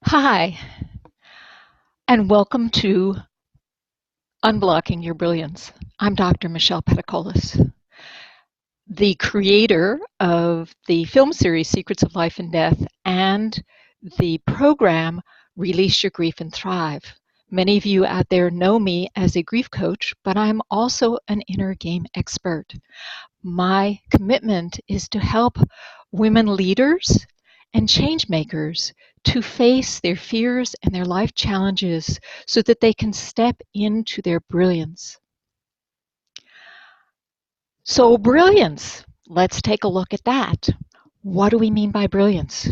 Hi, and welcome to Unblocking Your Brilliance. I'm Dr. Michelle Petacolis, the creator of the film series Secrets of Life and Death and the program Release Your Grief and Thrive. Many of you out there know me as a grief coach, but I'm also an inner game expert. My commitment is to help women leaders and change makers to face their fears and their life challenges so that they can step into their brilliance. So, brilliance, let's take a look at that. What do we mean by brilliance?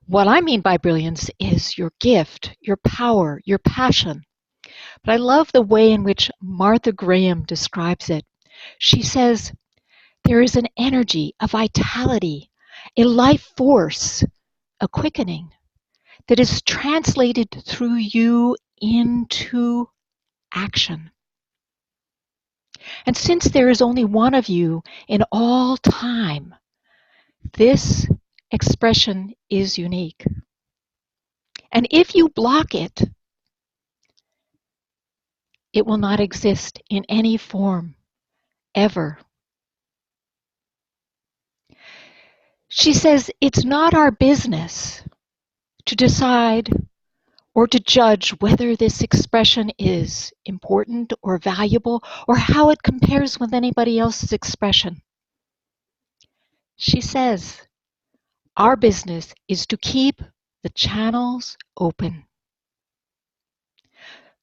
What I mean by brilliance is your gift, your power, your passion. But I love the way in which Martha Graham describes it. She says, there is an energy, a vitality, a life force, a quickening that is translated through you into action. And since there is only one of you in all time, this expression is unique. And if you block it, it will not exist in any form, ever. She says it's not our business to decide or to judge whether this expression is important or valuable or how it compares with anybody else's expression. She says, our business is to keep the channels open.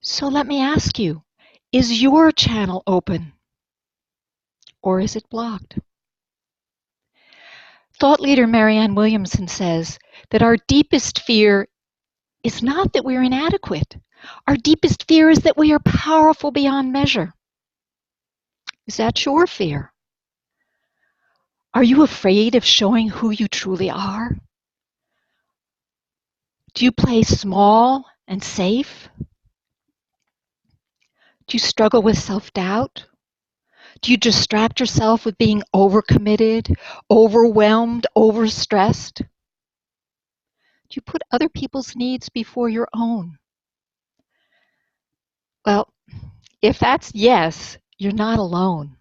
So let me ask you, is your channel open or is it blocked? Thought leader Marianne Williamson says that our deepest fear is not that we're inadequate. Our deepest fear is that we are powerful beyond measure. Is that your fear? Are you afraid of showing who you truly are? Do you play small and safe? Do you struggle with self-doubt? Do you distract yourself with being overcommitted, overwhelmed, overstressed? Do you put other people's needs before your own? Well, if that's yes, you're not alone.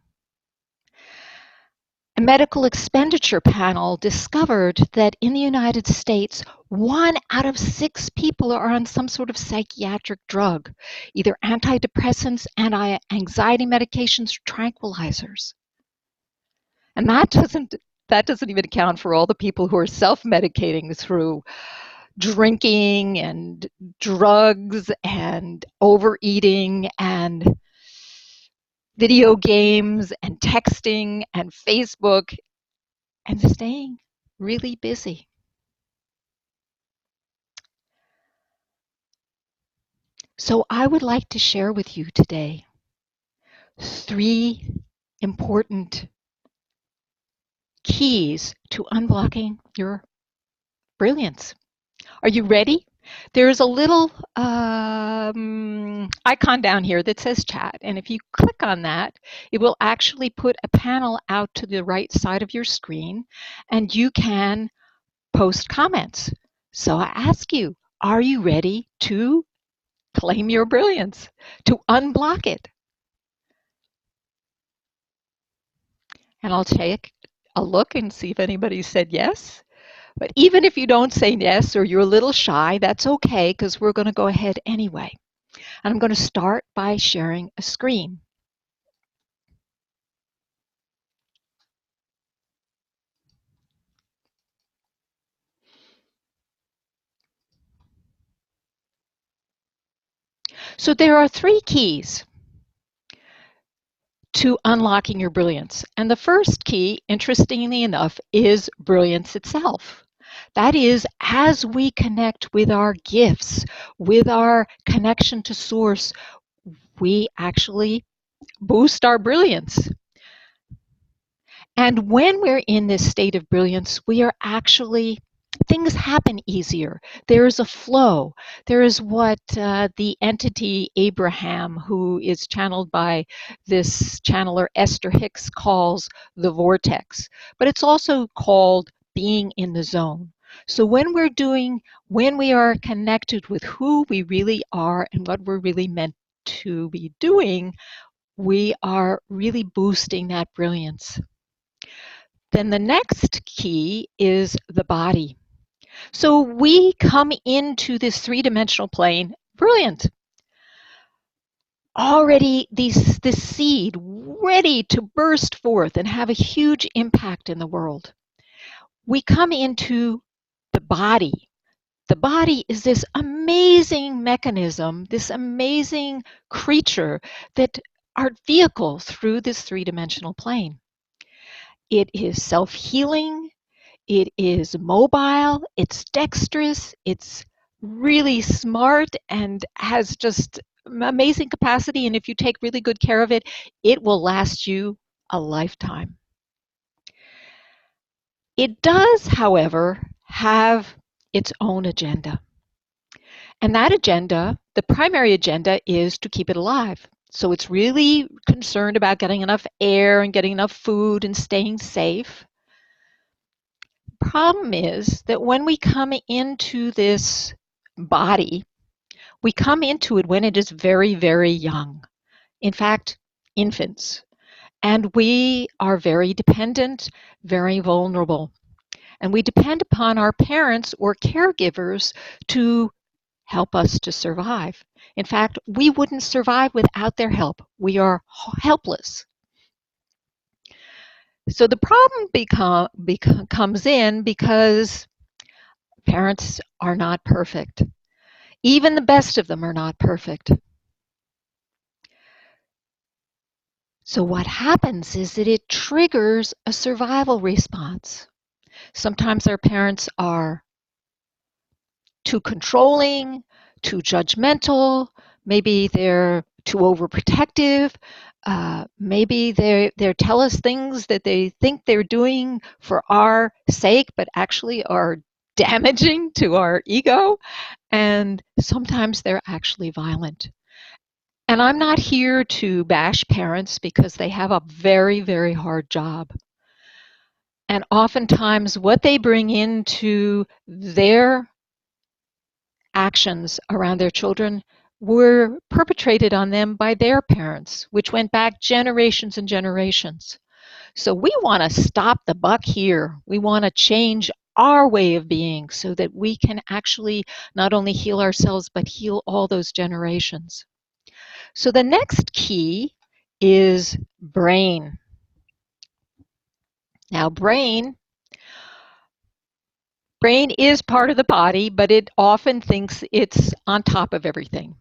A medical expenditure panel discovered that in the United States, 1 out of 6 people are on some sort of psychiatric drug, either antidepressants, anti-anxiety medications, or tranquilizers. And that doesn't even account for all the people who are self-medicating through drinking and drugs and overeating and video games and texting and Facebook and staying really busy. So I would like to share with you today 3 important keys to unblocking your brilliance. Are you ready? There's a little icon down here that says chat, and if you click on that, it will actually put a panel out to the right side of your screen, and you can post comments. So I ask you, are you ready to claim your brilliance, to unblock it? And I'll take a look and see if anybody said yes. But even if you don't say yes or you're a little shy, that's okay because we're going to go ahead anyway. And I'm going to start by sharing a screen. So there are 3 keys to unlocking your brilliance. And the first key, interestingly enough, is brilliance itself. That is, as we connect with our gifts, with our connection to source, we actually boost our brilliance. And when we're in this state of brilliance, we are actually, things happen easier. There is a flow. There is what the entity Abraham, who is channeled by this channeler Esther Hicks, calls the vortex. But it's also called being in the zone. So when we are connected with who we really are and what we're really meant to be doing, we are really boosting that brilliance. Then the next key is the body. So we come into this three-dimensional plane brilliant. Already this seed ready to burst forth and have a huge impact in the world. We come into the body. The body is this amazing mechanism, this amazing creature that our vehicle through this three-dimensional plane. It is self-healing, it is mobile, it's dexterous, it's really smart and has just amazing capacity. And if you take really good care of it, it will last you a lifetime. It does, however, have its own agenda. And that agenda, the primary agenda, is to keep it alive. So it's really concerned about getting enough air and getting enough food and staying safe. Problem is that when we come into this body, we come into it when it is very, very young. In fact, infants. And we are very dependent, very vulnerable. And we depend upon our parents or caregivers to help us to survive. In fact, we wouldn't survive without their help. We are helpless. So the problem comes in because parents are not perfect. Even the best of them are not perfect. So what happens is that it triggers a survival response. Sometimes our parents are too controlling, too judgmental, maybe they're too overprotective, maybe they tell us things that they think they're doing for our sake, but actually are damaging to our ego, and sometimes they're actually violent. And I'm not here to bash parents because they have a very, very hard job. And oftentimes what they bring into their actions around their children were perpetrated on them by their parents, which went back generations and generations. So we want to stop the buck here. We want to change our way of being so that we can actually not only heal ourselves, but heal all those generations. So the next key is brain. Now, brain is part of the body, but it often thinks it's on top of everything.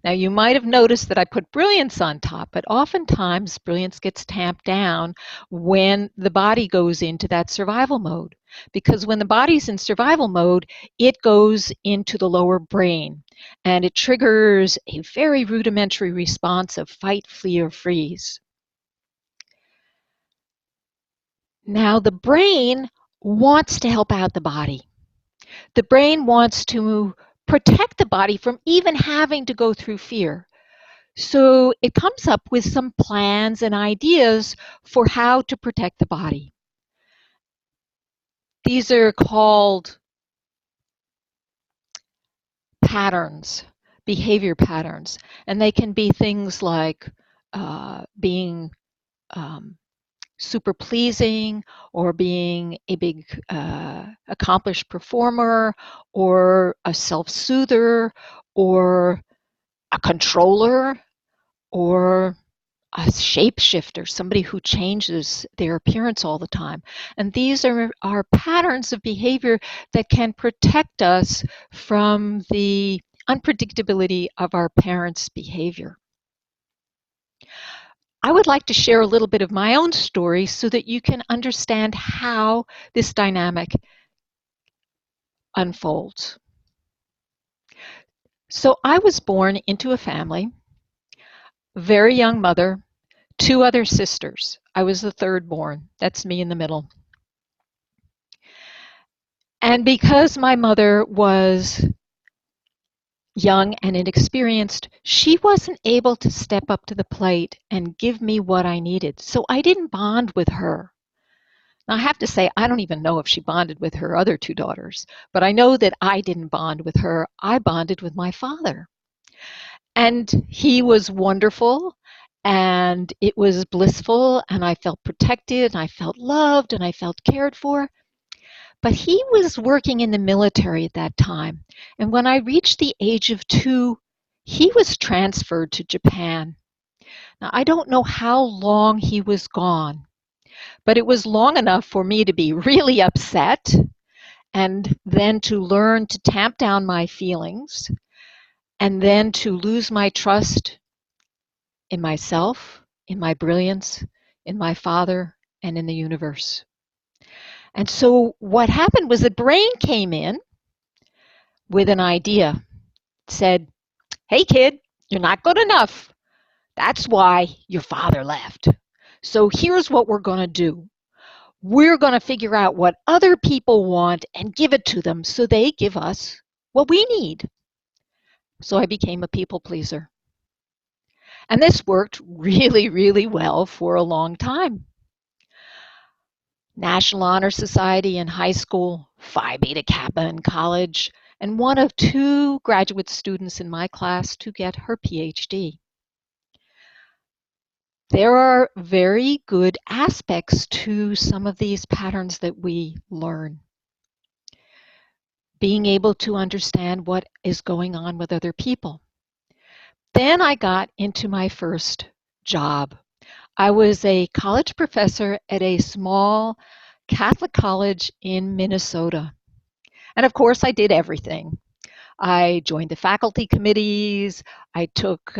Now, you might have noticed that I put brilliance on top, but oftentimes brilliance gets tamped down when the body goes into that survival mode. Because when the body's in survival mode, it goes into the lower brain and it triggers a very rudimentary response of fight, flee, or freeze. Now, the brain wants to help out the body. The brain wants to protect the body from even having to go through fear. So it comes up with some plans and ideas for how to protect the body. These are called patterns, behavior patterns, and they can be things like being super pleasing, or being a big accomplished performer, or a self-soother, or a controller, or a shapeshifter, somebody who changes their appearance all the time. And these are patterns of behavior that can protect us from the unpredictability of our parents' behavior. I would like to share a little bit of my own story so that you can understand how this dynamic unfolds. So I was born into a family, very young mother, two other sisters. I was the third born. That's me in the middle. And because my mother was young and inexperienced, she wasn't able to step up to the plate and give me what I needed. So I didn't bond with her. Now, I have to say, I don't even know if she bonded with her other two daughters, but I know that I didn't bond with her. I bonded with my father. And he was wonderful, and it was blissful, and I felt protected, and I felt loved, and I felt cared for. But he was working in the military at that time. And when I reached the age of 2, he was transferred to Japan. Now, I don't know how long he was gone, but it was long enough for me to be really upset and then to learn to tamp down my feelings and then to lose my trust in myself, in my brilliance, in my father, and in the universe. And so what happened was the brain came in with an idea. It said, hey kid, you're not good enough. That's why your father left. So here's what we're going to do. We're going to figure out what other people want and give it to them so they give us what we need. So I became a people pleaser. And this worked really, really well for a long time. National Honor Society in high school, Phi Beta Kappa in college, and one of 2 graduate students in my class to get her PhD. There are very good aspects to some of these patterns that we learn. Being able to understand what is going on with other people. Then I got into my first job. I was a college professor at a small Catholic college in Minnesota. And of course, I did everything. I joined the faculty committees. I took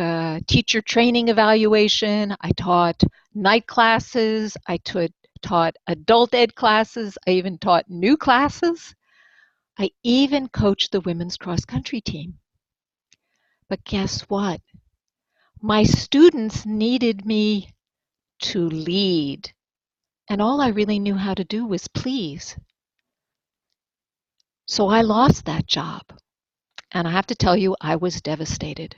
teacher training evaluation. I taught night classes. I taught adult ed classes. I even taught new classes. I even coached the women's cross country team. But guess what? My students needed me to lead. And all I really knew how to do was please. So I lost that job. And I have to tell you, I was devastated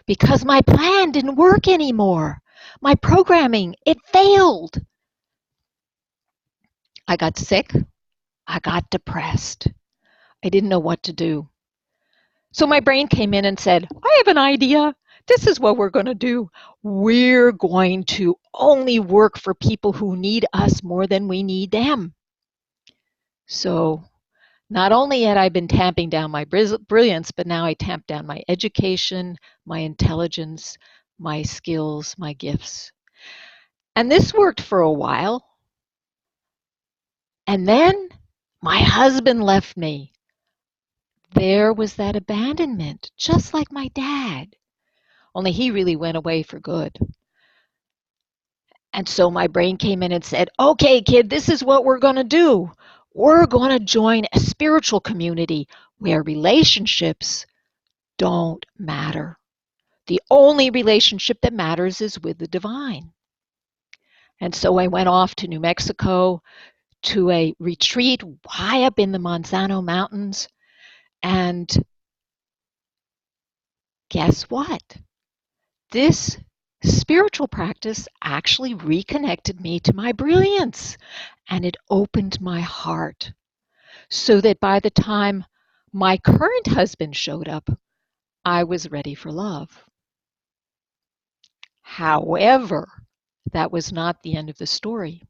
because my plan didn't work anymore. My programming, it failed. I got sick. I got depressed. I didn't know what to do. So my brain came in and said, I have an idea. This is what we're going to do. We're going to only work for people who need us more than we need them. So not only had I been tamping down my brilliance, but now I tamped down my education, my intelligence, my skills, my gifts. And this worked for a while. And then my husband left me. There was that abandonment, just like my dad. Only he really went away for good. And so my brain came in and said, okay, kid, this is what we're going to do. We're going to join a spiritual community where relationships don't matter. The only relationship that matters is with the divine. And so I went off to New Mexico to a retreat high up in the Manzano Mountains. And guess what? This spiritual practice actually reconnected me to my brilliance, and it opened my heart so that by the time my current husband showed up, I was ready for love. However, that was not the end of the story.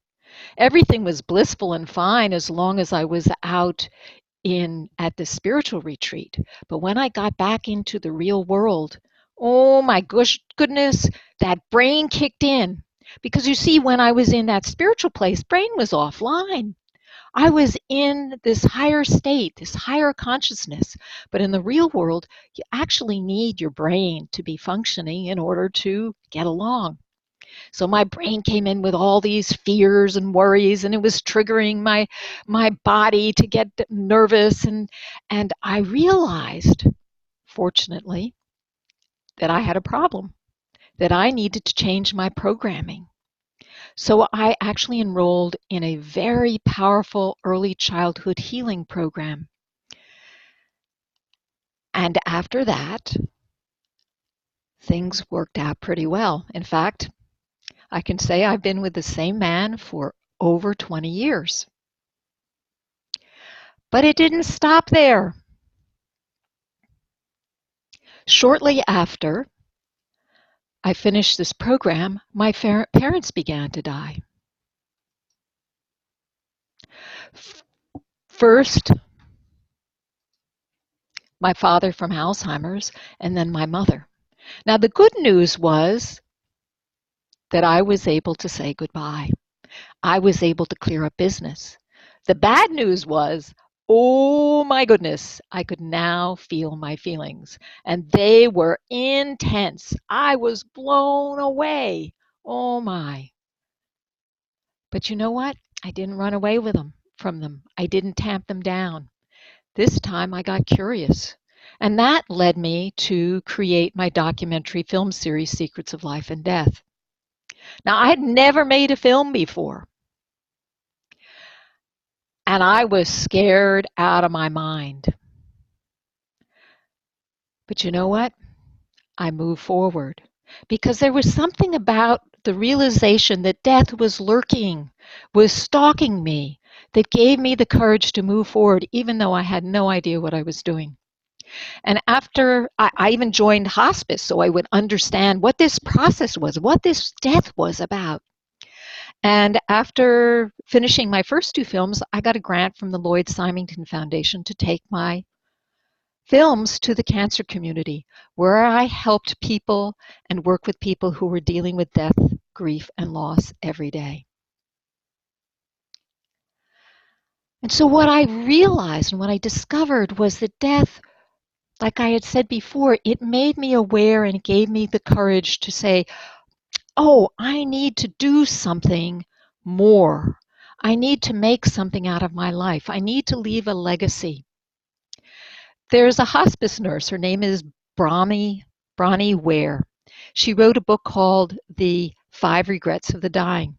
Everything was blissful and fine as long as I was out at the spiritual retreat. But when I got back into the real world, oh my goodness, that brain kicked in. Because you see, when I was in that spiritual place, brain was offline. I was in this higher state, this higher consciousness. But in the real world, you actually need your brain to be functioning in order to get along. So my brain came in with all these fears and worries, and it was triggering my body to get nervous. And I realized, fortunately, that I had a problem, that I needed to change my programming. So I actually enrolled in a very powerful early childhood healing program. And after that, things worked out pretty well. In fact, I can say I've been with the same man for over 20 years. But it didn't stop there. Shortly after I finished this program, my parents began to die. First, my father from Alzheimer's, and then my mother. Now, the good news was that I was able to say goodbye. I was able to clear up business. The bad news was, oh my goodness, I could now feel my feelings, and they were intense. I was blown away. Oh my. But you know what? I didn't run away from them. I didn't tamp them down. This time I got curious. And that led me to create my documentary film series, Secrets of Life and Death. Now, I had never made a film before, and I was scared out of my mind. But you know what? I moved forward because there was something about the realization that death was lurking, was stalking me, that gave me the courage to move forward, even though I had no idea what I was doing. And after I even joined hospice so I would understand what this process was, what this death was about. And after finishing my first two films, I got a grant from the Lloyd Symington Foundation to take my films to the cancer community, where I helped people and worked with people who were dealing with death, grief, and loss every day. And so what I realized and what I discovered was that death, like I had said before, it made me aware and it gave me the courage to say, oh, I need to do something more. I need to make something out of my life. I need to leave a legacy. There's a hospice nurse. Her name is Bronnie Ware. She wrote a book called The 5 Regrets of the Dying.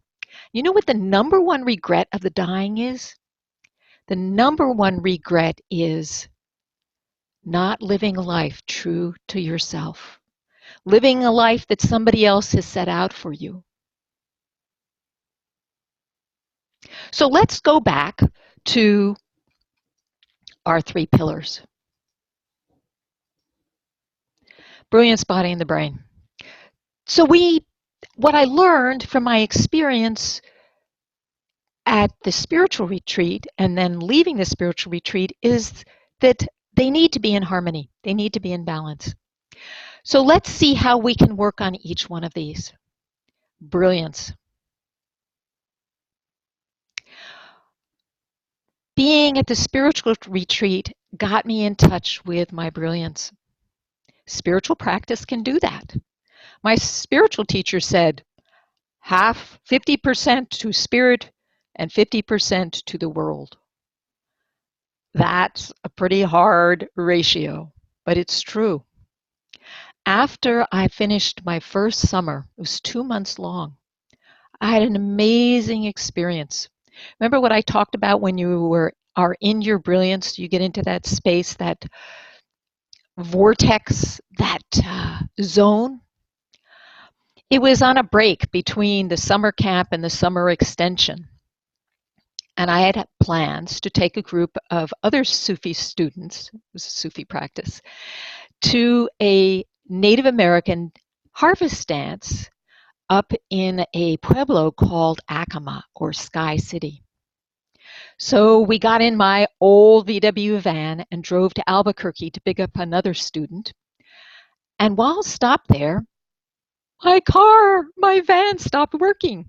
You know what the number one regret of the dying is? The number one regret is not living a life true to yourself, living a life that somebody else has set out for you. So let's go back to our 3 pillars. Brilliance, body, and the brain. So what I learned from my experience at the spiritual retreat and then leaving the spiritual retreat is that they need to be in harmony. They need to be in balance. So let's see how we can work on each one of these. Brilliance. Being at the spiritual retreat got me in touch with my brilliance. Spiritual practice can do that. My spiritual teacher said, 50% to spirit and 50% to the world. That's a pretty hard ratio, but it's true. After I finished my first summer, it was 2 months long, I had an amazing experience. Remember what I talked about when you are in your brilliance, you get into that space, that vortex, that zone? It was on a break between the summer camp and the summer extension. And I had plans to take a group of other Sufi students, it was a Sufi practice, to a Native American harvest dance up in a pueblo called Acoma, or Sky City. So we got in my old VW van and drove to Albuquerque to pick up another student. And while stopped there, my van stopped working.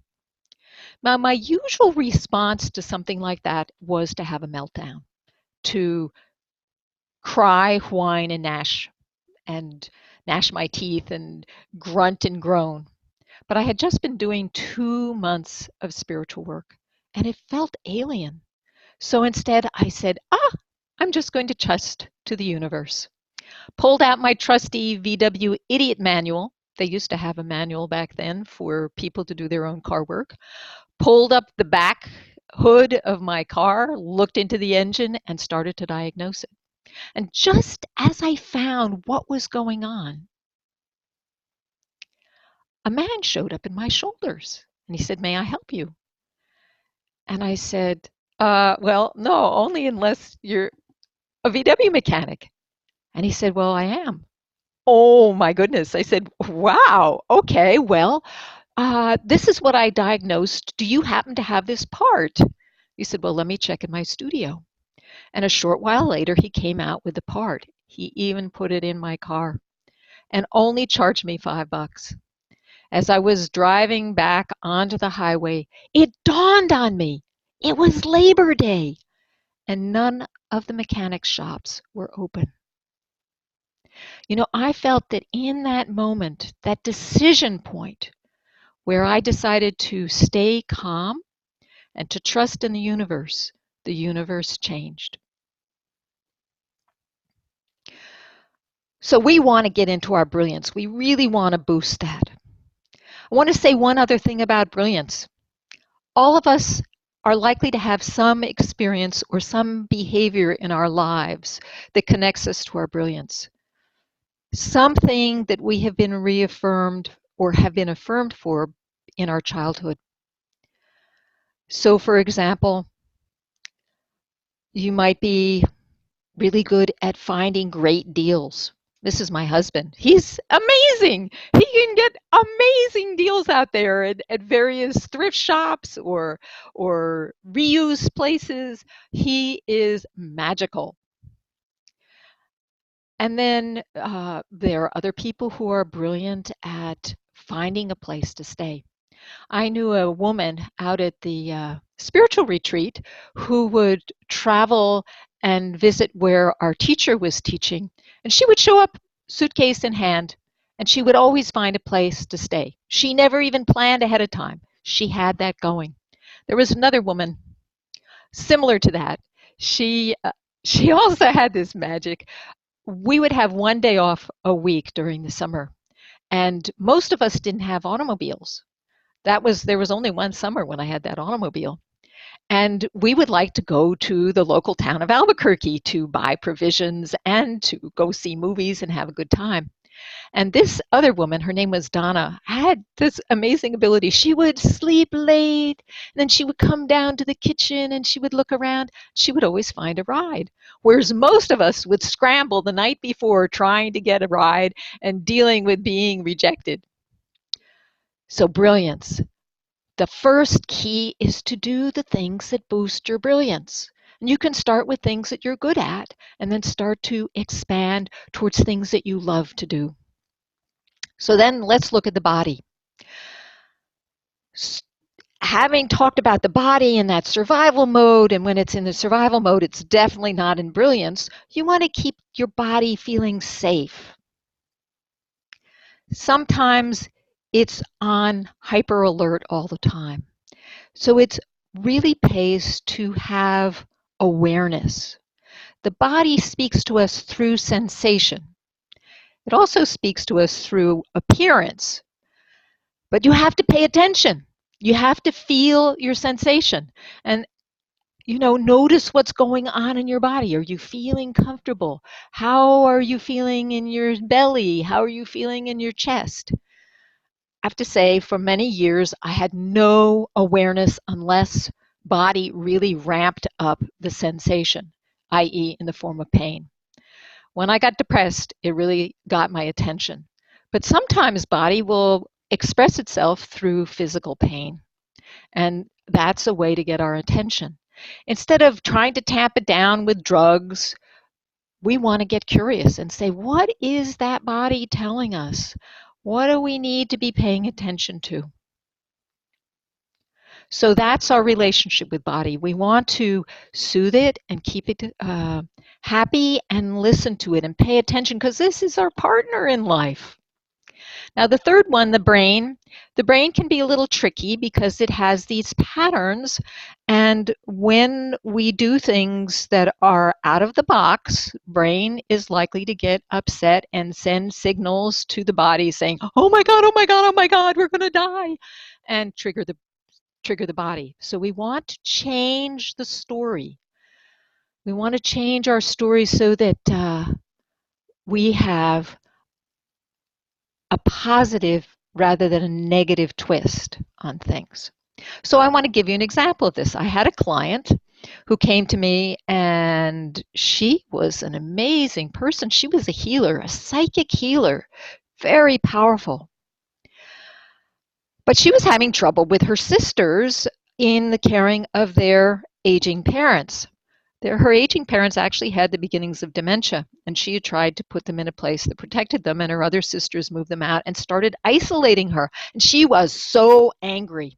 Now, my usual response to something like that was to have a meltdown, to cry, whine, and gnash my teeth and grunt and groan. But I had just been doing 2 months of spiritual work, and it felt alien. So instead, I said, I'm just going to trust to the universe. Pulled out my trusty VW idiot manual. They used to have a manual back then for people to do their own car work. Pulled up the back hood of my car, looked into the engine, and started to diagnose it. And just as I found what was going on, a man showed up in my shoulders, and he said, "May I help you?" And I said, well, no, only unless you're a VW mechanic. And he said, well, I am. Oh my goodness. I said, wow, okay, well, this is what I diagnosed. Do you happen to have this part? He said, well, let me check in my studio. And a short while later, he came out with the part. He even put it in my car and only charged me $5. As I was driving back onto the highway, it dawned on me. It was Labor Day and none of the mechanic shops were open. You know, I felt that in that moment, that decision point where I decided to stay calm and to trust in the universe changed. So we want to get into our brilliance. We really want to boost that. I want to say one other thing about brilliance. All of us are likely to have some experience or some behavior in our lives that connects us to our brilliance. Something that we have been reaffirmed or have been affirmed for in our childhood. So, for example, you might be really good at finding great deals. This is my husband. He's amazing. He can get amazing deals out there at various thrift shops or reuse places. He is magical. And then there are other people who are brilliant at finding a place to stay. I knew a woman out at the spiritual retreat who would travel and visit where our teacher was teaching, and she would show up suitcase in hand, and she would always find a place to stay. She never even planned ahead of time. She had that going. There was another woman similar to that. She uh, she also had this magic. We would have one day off a week during the summer, and most of us didn't have automobiles. There was only one summer when I had that automobile. And we would like to go to the local town of Albuquerque to buy provisions and to go see movies and have a good time. And this other woman, her name was Donna, had this amazing ability. She would sleep late, and then she would come down to the kitchen and she would look around. She would always find a ride. Whereas most of us would scramble the night before trying to get a ride and dealing with being rejected. So, brilliance. The first key is to do the things that boost your brilliance. And you can start with things that you're good at and then start to expand towards things that you love to do. So then let's look at the body. Having talked about the body in that survival mode, and when it's in the survival mode, it's definitely not in brilliance, you want to keep your body feeling safe. Sometimes it's on hyper alert all the time. So it really pays to have awareness. The body speaks to us through sensation. It also speaks to us through appearance. But you have to pay attention. You have to feel your sensation. And notice what's going on in your body. Are you feeling comfortable? How are you feeling in your belly? How are you feeling in your chest? I have to say, for many years, I had no awareness unless body really ramped up the sensation, i.e., in the form of pain. When I got depressed, it really got my attention. But sometimes body will express itself through physical pain, and that's a way to get our attention. Instead of trying to tamp it down with drugs, we want to get curious and say, what is that body telling us? What do we need to be paying attention to? So that's our relationship with body. We want to soothe it and keep it happy and listen to it and pay attention because this is our partner in life. Now, the third one, the brain can be a little tricky because it has these patterns. And when we do things that are out of the box, brain is likely to get upset and send signals to the body saying, oh my God, oh my God, oh my God, we're going to die, and trigger the body. So we want to change the story. We want to change our story so that we have a positive rather than a negative twist on things. So I want to give you an example of this. I had a client who came to me, and she was an amazing person. She was a healer, a psychic healer, very powerful. But she was having trouble with her sisters in the caring of their aging parents. Her aging parents actually had the beginnings of dementia, and she had tried to put them in a place that protected them, and her other sisters moved them out and started isolating her. And she was so angry.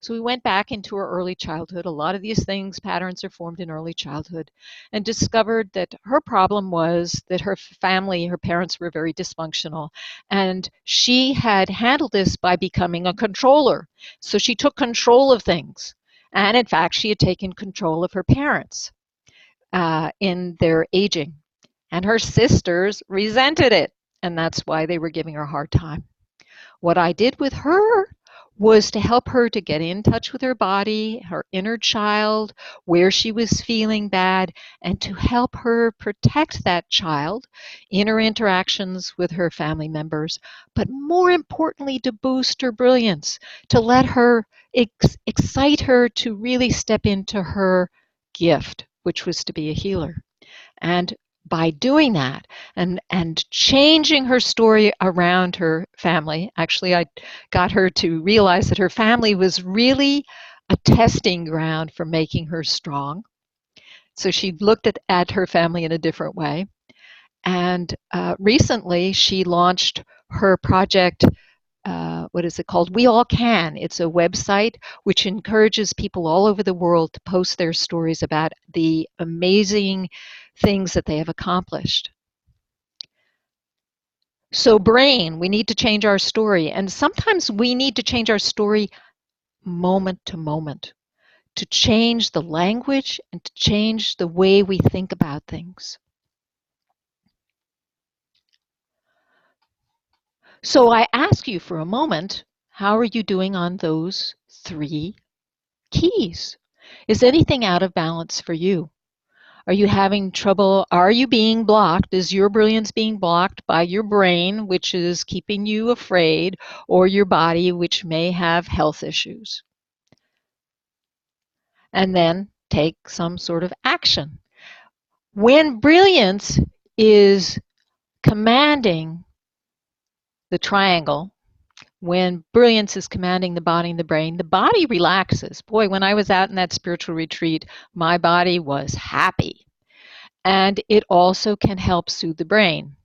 So we went back into her early childhood. A lot of these things, patterns are formed in early childhood, and discovered that her problem was that her family, her parents were very dysfunctional. And she had handled this by becoming a controller. So she took control of things. And in fact, she had taken control of her parents in their aging. And her sisters resented it. And that's why they were giving her a hard time. What I did with her was to help her to get in touch with her body, her inner child, where she was feeling bad, and to help her protect that child in her interactions with her family members, but more importantly, to boost her brilliance, to let her excite her to really step into her gift, which was to be a healer. And by doing that and changing her story around her family, actually, I got her to realize that her family was really a testing ground for making her strong. So she looked at her family in a different way. And recently, she launched her project. What is it called? We All Can. It's a website which encourages people all over the world to post their stories about the amazing things that they have accomplished. So, brain, we need to change our story. And sometimes we need to change our story moment to moment, to change the language and to change the way we think about things. So, I ask you for a moment, how are you doing on those three keys? Is anything out of balance for you? Are you having trouble? Are you being blocked? Is your brilliance being blocked by your brain, which is keeping you afraid, or your body, which may have health issues? And then take some sort of action. When brilliance is commanding the triangle, when brilliance is commanding the body relaxes. Boy, when I was out in that spiritual retreat, my body was happy. And it also can help soothe the brain.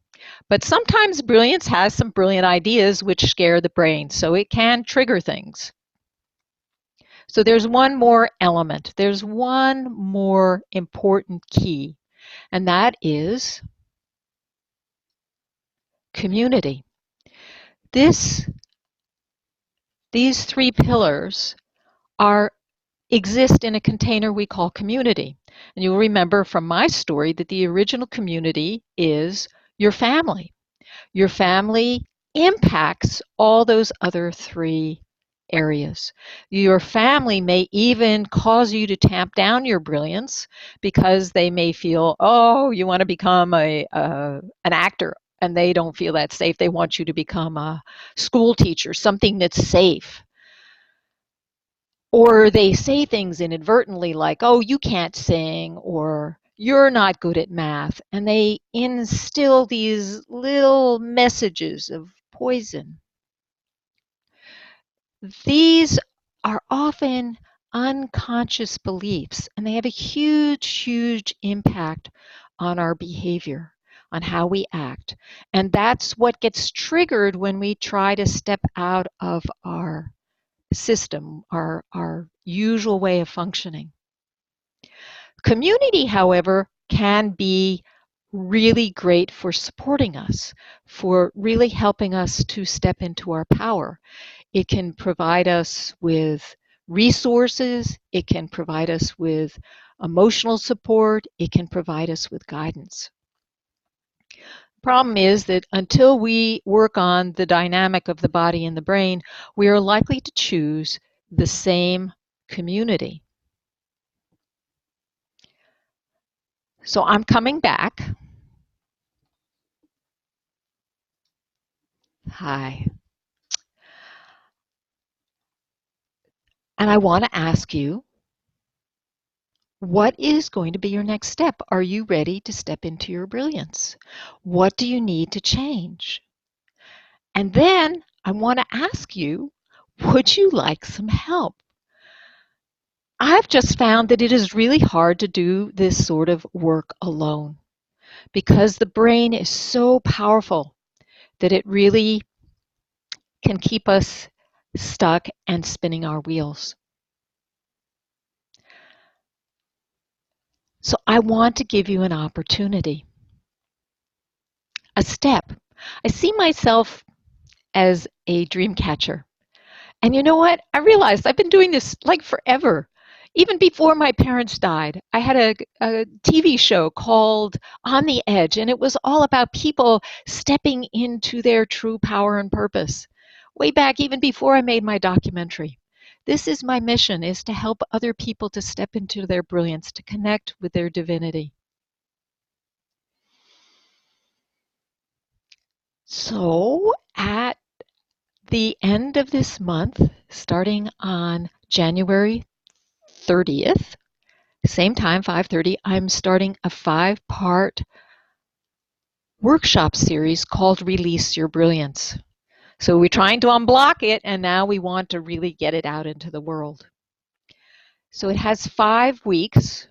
But sometimes brilliance has some brilliant ideas which scare the brain, so it can trigger things. So there's one more element, there's one more important key, and that is community. These three pillars exist in a container we call community. And you'll remember from my story that the original community is your family. Your family impacts all those other three areas. Your family may even cause you to tamp down your brilliance because they may feel, oh, you want to become an actor, and they don't feel that safe. They want you to become a school teacher, something that's safe. Or they say things inadvertently like, oh, you can't sing, or you're not good at math. And they instill these little messages of poison. These are often unconscious beliefs, and they have a huge, huge impact on our behavior, on how we act. And that's what gets triggered when we try to step out of our system, our usual way of functioning. Community, however, can be really great for supporting us, for really helping us to step into our power. It can provide us with resources, it can provide us with emotional support, it can provide us with guidance. Problem is that until we work on the dynamic of the body and the brain, we are likely to choose the same community. So I'm coming back. Hi. And I want to ask you, what is going to be your next step? Are you ready to step into your brilliance? What do you need to change? And then I want to ask you, would you like some help? I've just found that it is really hard to do this sort of work alone because the brain is so powerful that it really can keep us stuck and spinning our wheels. So I want to give you an opportunity, a step. I see myself as a dream catcher. And you know what? I realized I've been doing this like forever. Even before my parents died, I had a TV show called On the Edge, and it was all about people stepping into their true power and purpose. Way back, even before I made my documentary. This is my mission, is to help other people to step into their brilliance, to connect with their divinity. So at the end of this month, starting on January 30th, same time, 5:30, I'm starting a 5-part workshop series called Release Your Brilliance. So we're trying to unblock it, and now we want to really get it out into the world. So it has 5 weeks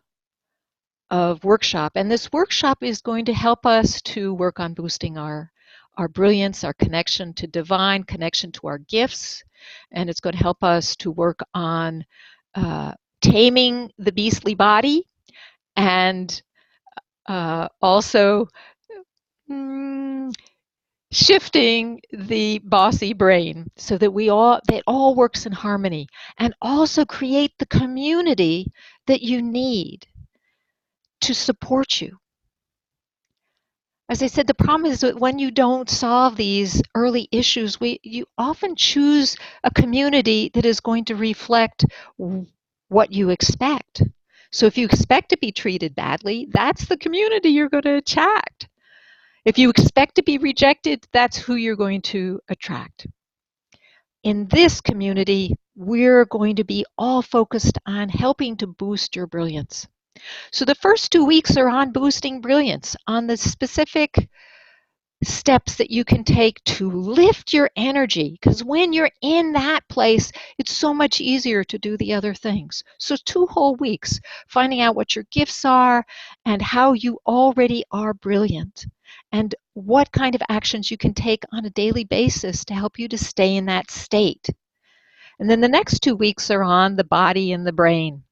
of workshop, and this workshop is going to help us to work on boosting our brilliance, our connection to divine, connection to our gifts, and it's going to help us to work on taming the beastly body and also shifting the bossy brain so that that all works in harmony, and also create the community that you need to support you. As I said, the problem is that when you don't solve these early issues, you often choose a community that is going to reflect what you expect. So if you expect to be treated badly, that's the community you're going to attract. If you expect to be rejected, that's who you're going to attract. In this community, we're going to be all focused on helping to boost your brilliance. So the first 2 weeks are on boosting brilliance, on the specific steps that you can take to lift your energy, because when you're in that place, it's so much easier to do the other things. So 2 whole weeks, finding out what your gifts are and how you already are brilliant, and what kind of actions you can take on a daily basis to help you to stay in that state. And then the next 2 weeks are on the body and the brain.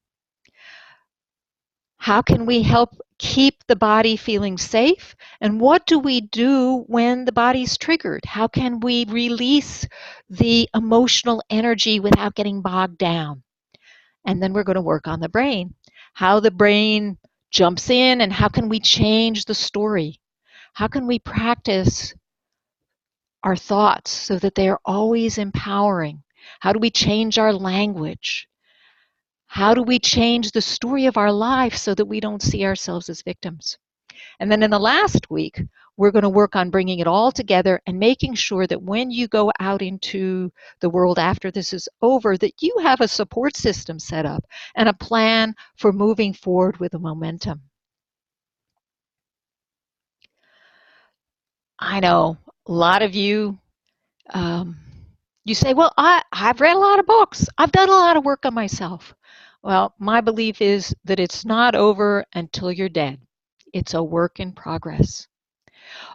How can we help keep the body feeling safe? And what do we do when the body's triggered? How can we release the emotional energy without getting bogged down? And then we're going to work on the brain. How the brain jumps in, and how can we change the story? How can we practice our thoughts so that they are always empowering? How do we change our language? How do we change the story of our life so that we don't see ourselves as victims? And then in the last week, we're going to work on bringing it all together and making sure that when you go out into the world after this is over, that you have a support system set up and a plan for moving forward with a momentum. I know a lot of you, um, you say, well, I've read a lot of books. I've done a lot of work on myself. Well, my belief is that it's not over until you're dead. It's a work in progress.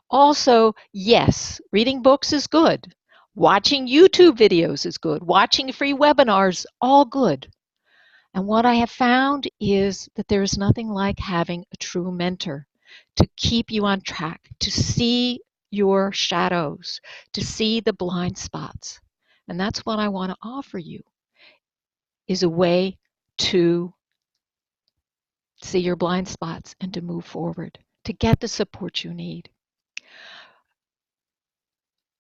Also, yes, reading books is good. Watching YouTube videos is good. Watching free webinars, all good. And what I have found is that there is nothing like having a true mentor to keep you on track, to see your shadows, to see the blind spots. And that's what I want to offer you, is a way to see your blind spots and to move forward, to get the support you need.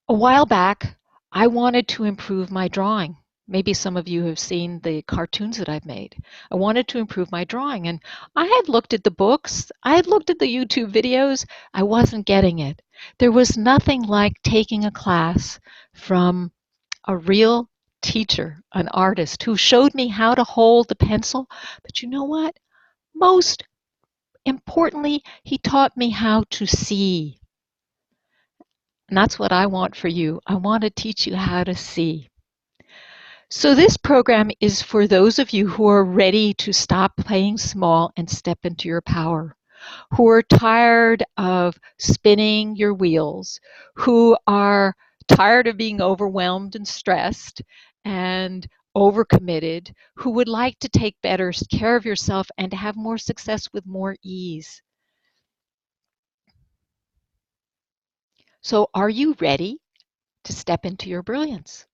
A while back, I wanted to improve my drawing. Maybe some of you have seen the cartoons that I've made. I wanted to improve my drawing, and I had looked at the books, I had looked at the YouTube videos, I wasn't getting it. There was nothing like taking a class from a real teacher, an artist who showed me how to hold the pencil. But you know what? Most importantly, he taught me how to see. And that's what I want for you. I want to teach you how to see. So this program is for those of you who are ready to stop playing small and step into your power, who are tired of spinning your wheels, who are tired of being overwhelmed and stressed and overcommitted, who would like to take better care of yourself and to have more success with more ease. So are you ready to step into your brilliance?